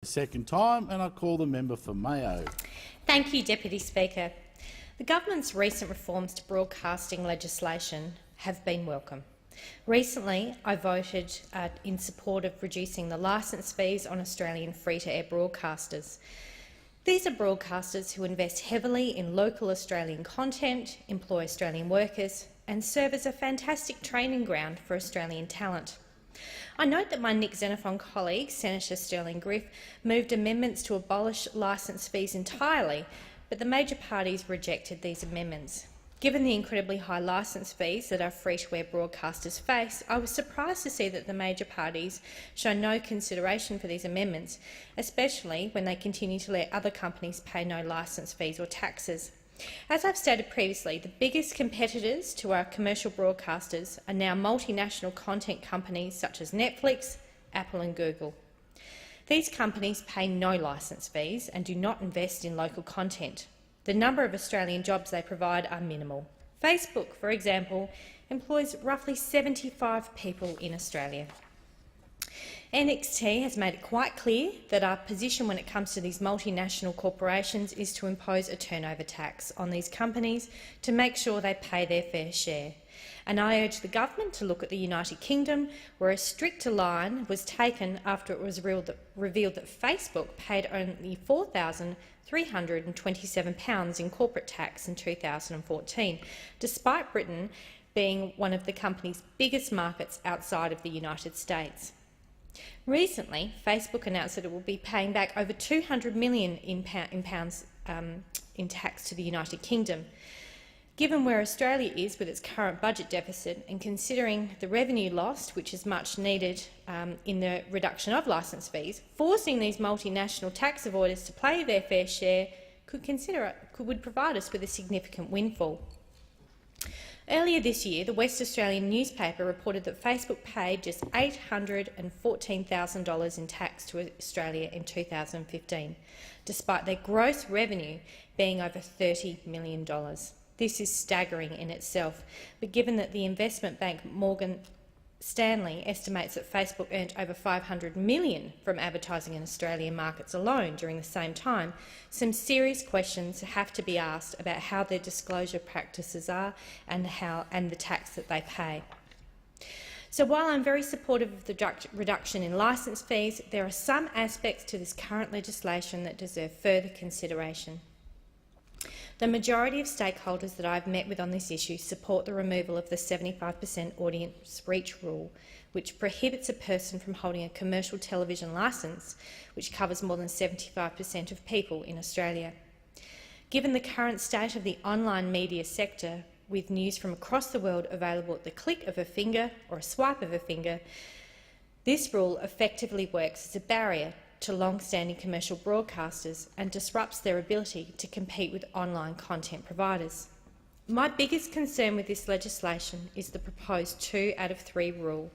second time, and I call the member for Mayo. Thank you, Deputy Speaker. The government's recent reforms to broadcasting legislation have been welcome. Recently, I voted in support of reducing the licence fees on Australian free-to-air broadcasters. These are broadcasters who invest heavily in local Australian content, employ Australian workers and serve as a fantastic training ground for Australian talent. I note that my Nick Xenophon colleague, Senator Sterling Griff, moved amendments to abolish licence fees entirely, but the major parties rejected these amendments. Given the incredibly high licence fees that our free-to-air broadcasters face, I was surprised to see that the major parties show no consideration for these amendments, especially when they continue to let other companies pay no licence fees or taxes. As I've stated previously, the biggest competitors to our commercial broadcasters are now multinational content companies such as Netflix, Apple and Google. These companies pay no licence fees and do not invest in local content. The number of Australian jobs they provide are minimal. Facebook, for example, employs roughly 75 people in Australia. NXT has made it quite clear that our position when it comes to these multinational corporations is to impose a turnover tax on these companies to make sure they pay their fair share. And I urge the government to look at the United Kingdom, where a stricter line was taken after it was revealed that Facebook paid only £4,327 in corporate tax in 2014, despite Britain being one of the company's biggest markets outside of the United States. Recently, Facebook announced that it will be paying back over £200 million in tax to the United Kingdom. Given where Australia is with its current budget deficit and considering the revenue lost, which is much needed in the reduction of licence fees, forcing these multinational tax avoiders to pay their fair share would provide us with a significant windfall. Earlier this year, the West Australian newspaper reported that Facebook paid just $814,000 in tax to Australia in 2015, despite their gross revenue being over $30 million. This is staggering in itself, but given that the investment bank Morgan Stanley estimates that Facebook earned over $500 million from advertising in Australian markets alone during the same time, some serious questions have to be asked about how their disclosure practices are and the tax that they pay. So while I'm very supportive of the reduction in licence fees, there are some aspects to this current legislation that deserve further consideration. The majority of stakeholders that I've met with on this issue support the removal of the 75% audience reach rule, which prohibits a person from holding a commercial television licence, which covers more than 75% of people in Australia. Given the current state of the online media sector, with news from across the world available at the click of a finger or a swipe of a finger, this rule effectively works as a barrier to long-standing commercial broadcasters and disrupts their ability to compete with online content providers. My biggest concern with this legislation is the proposed 2 out of 3 rule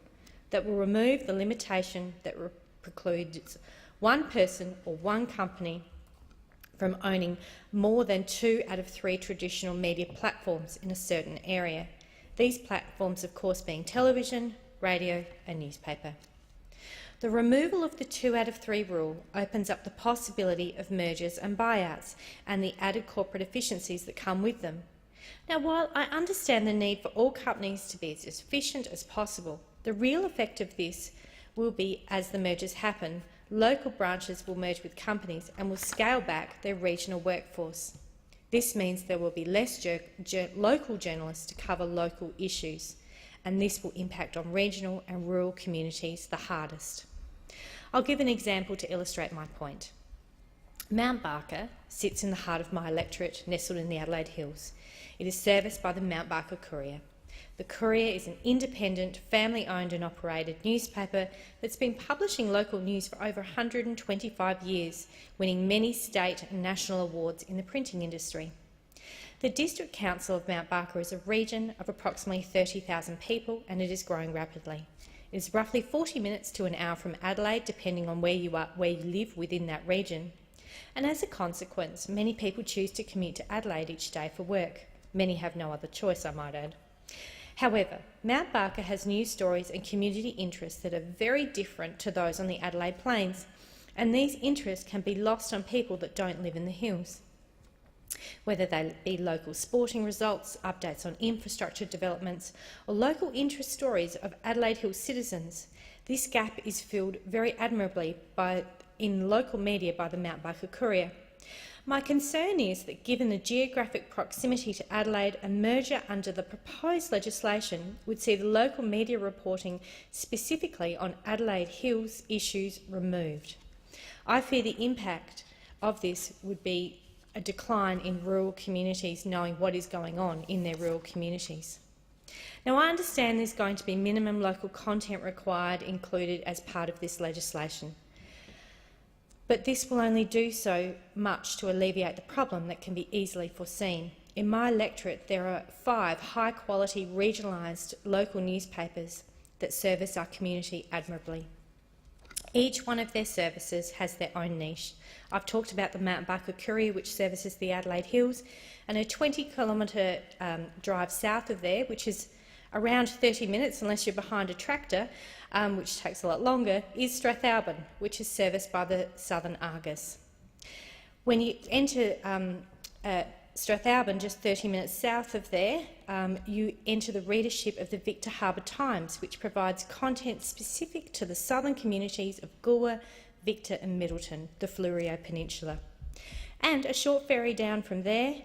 that will remove the limitation that precludes one person or one company from owning more than 2 out of 3 traditional media platforms in a certain area. These platforms, of course, being television, radio and newspaper. The removal of the 2 out of 3 rule opens up the possibility of mergers and buyouts and the added corporate efficiencies that come with them. Now, while I understand the need for all companies to be as efficient as possible, the real effect of this will be, as the mergers happen, local branches will merge with companies and will scale back their regional workforce. This means there will be less local journalists to cover local issues, and this will impact on regional and rural communities the hardest. I'll give an example to illustrate my point. Mount Barker sits in the heart of my electorate, nestled in the Adelaide Hills. It is serviced by the Mount Barker Courier. The Courier is an independent, family-owned and operated newspaper that's been publishing local news for over 125 years, winning many state and national awards in the printing industry. The District Council of Mount Barker is a region of approximately 30,000 people and it is growing rapidly. It is roughly 40 minutes to an hour from Adelaide, depending on where you live within that region. And as a consequence, many people choose to commute to Adelaide each day for work. Many have no other choice, I might add. However, Mount Barker has news stories and community interests that are very different to those on the Adelaide Plains. and these interests can be lost on people that don't live in the hills. Whether they be local sporting results, updates on infrastructure developments, or local interest stories of Adelaide Hills citizens, this gap is filled very admirably in local media by the Mount Barker Courier. My concern is that given the geographic proximity to Adelaide, a merger under the proposed legislation would see the local media reporting specifically on Adelaide Hills issues removed. I fear the impact of this would be a decline in rural communities knowing what is going on in their rural communities. Now, I understand there's going to be minimum local content required included as part of this legislation, but this will only do so much to alleviate the problem that can be easily foreseen. In my electorate, there are 5 high-quality regionalised local newspapers that service our community admirably. Each one of their services has their own niche. I've talked about the Mount Barker Courier, which services the Adelaide Hills, and a 20-kilometre drive south of there, which is around 30 minutes unless you're behind a tractor, which takes a lot longer, is Strathalbyn, which is serviced by the Southern Argus. When you enter Strathalbyn, just 30 minutes south of there, you enter the readership of the Victor Harbour Times, which provides content specific to the southern communities of Goolwa, Victor and Middleton, the Fleurieu Peninsula. And a short ferry down from there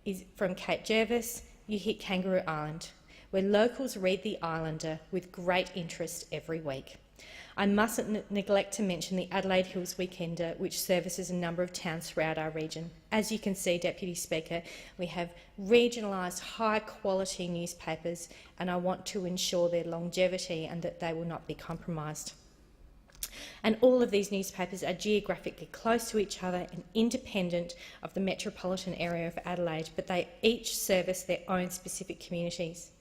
is from Cape Jervis, you hit Kangaroo Island, where locals read The Islander with great interest every week. I mustn't neglect to mention the Adelaide Hills Weekender, which services a number of towns throughout our region. As you can see, Deputy Speaker, we have regionalised high-quality newspapers, and I want to ensure their longevity and that they will not be compromised. And all of these newspapers are geographically close to each other and independent of the metropolitan area of Adelaide, but they each service their own specific communities.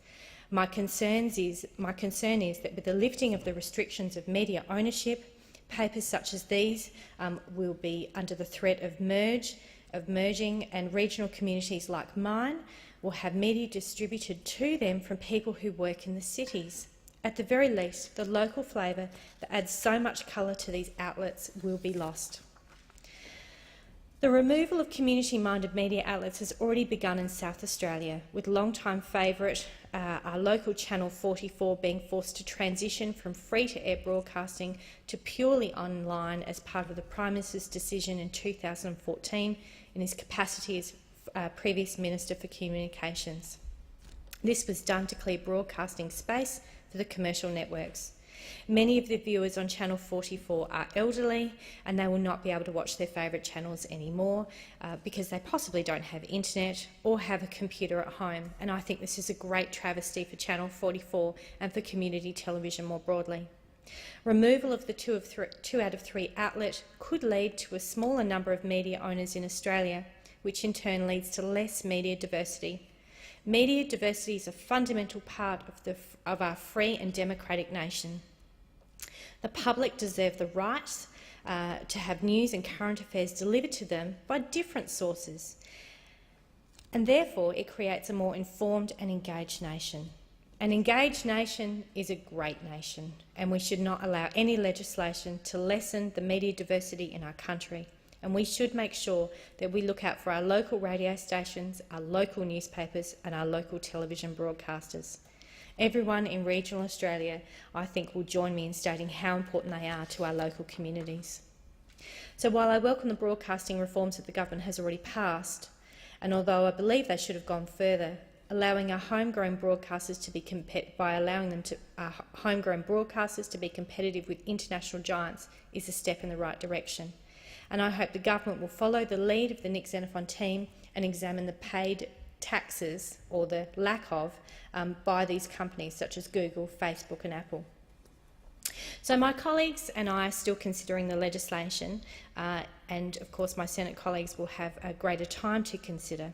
My concern is that with the lifting of the restrictions of media ownership, papers such as these will be under the threat of merging, and regional communities like mine will have media distributed to them from people who work in the cities. At the very least, the local flavour that adds so much colour to these outlets will be lost. The removal of community-minded media outlets has already begun in South Australia, with long-time favourite, our local Channel 44 being forced to transition from free-to-air broadcasting to purely online as part of the Prime Minister's decision in 2014 in his capacity as previous Minister for Communications. This was done to clear broadcasting space for the commercial networks. Many of the viewers on Channel 44 are elderly and they will not be able to watch their favourite channels anymore because they possibly don't have internet or have a computer at home. And I think this is a great travesty for Channel 44 and for community television more broadly. Removal of the 2 out of 3 outlet could lead to a smaller number of media owners in Australia, which in turn leads to less media diversity. Media diversity is a fundamental part of our free and democratic nation. The public deserve the right to have news and current affairs delivered to them by different sources, and therefore it creates a more informed and engaged nation. An engaged nation is a great nation, and we should not allow any legislation to lessen the media diversity in our country. And we should make sure that we look out for our local radio stations, our local newspapers and our local television broadcasters. Everyone in regional Australia, I think, will join me in stating how important they are to our local communities. So while I welcome the broadcasting reforms that the government has already passed, and although I believe they should have gone further, allowing our homegrown broadcasters to be competitive with international giants is a step in the right direction. And I hope the government will follow the lead of the Nick Xenophon team and examine the paid taxes, or the lack of, by these companies such as Google, Facebook and Apple. So my colleagues and I are still considering the legislation, and of course my Senate colleagues will have a greater time to consider.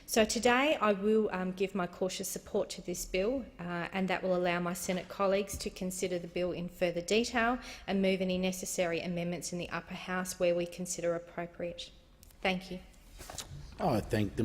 So today I will give my cautious support to this bill, and that will allow my Senate colleagues to consider the bill in further detail and move any necessary amendments in the upper house where we consider appropriate. Thank you. I thank the